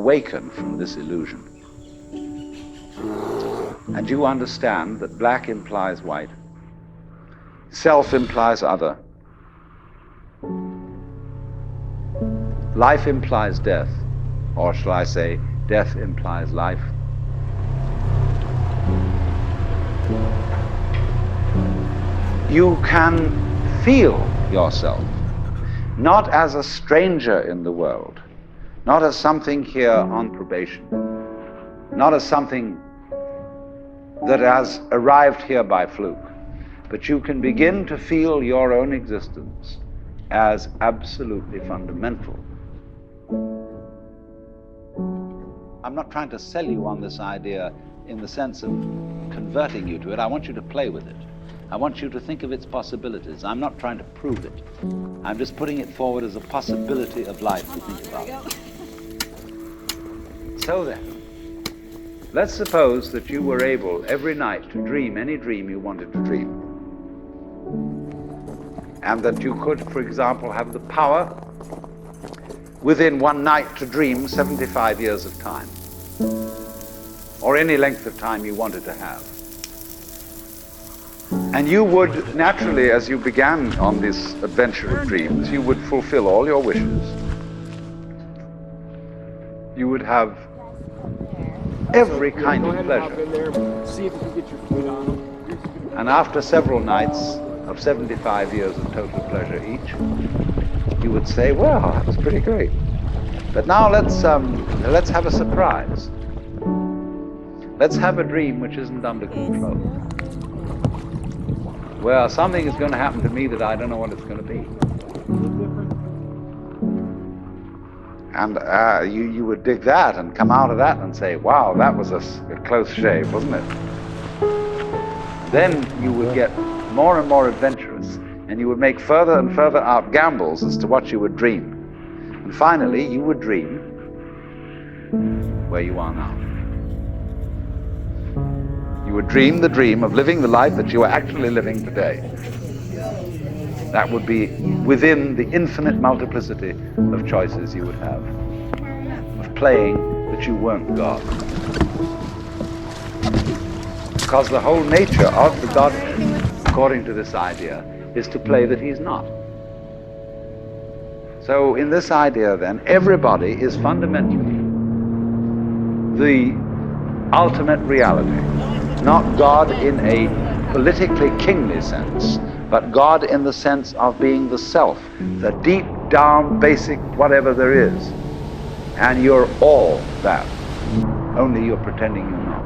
awaken from this illusion, and you understand that black implies white, self implies other, life implies death, or shall I say, death implies life. You can feel yourself not as a stranger in the world, not as something here on probation, not as something that has arrived here by fluke, but you can begin to feel your own existence as absolutely fundamental. I'm not trying to sell you on this idea in the sense of converting you to it. I want you to play with it. I want you to think of its possibilities. I'm not trying to prove it. I'm just putting it forward as a possibility of life to think about. So then, let's suppose that you were able every night to dream any dream you wanted to dream. And that you could, for example, have the power within one night to dream 75 years of time, or any length of time you wanted to have. And you would naturally, as you began on this adventure of dreams, you would fulfill all your wishes. You would have every kind of pleasure. And after several nights of 75 years of total pleasure each, you would say, well, that was pretty great. But now let's have a surprise. Let's have a dream which isn't under control. Well, something is going to happen to me that I don't know what it's going to be. And you would dig that and come out of that and say, wow, that was a close shave, wasn't it? Then you would get more and more adventurous, and you would make further and further out gambles as to what you would dream. And finally, you would dream where you are now. You would dream the dream of living the life that you are actually living today. That would be within the infinite multiplicity of choices you would have, of playing that you weren't God. Because the whole nature of the Godhead, according to this idea, is to play that he's not. So in this idea then, everybody is fundamentally the ultimate reality. Not God in a politically kingly sense, but God in the sense of being the self, the deep down basic whatever there is. And you're all that, only you're pretending you're not.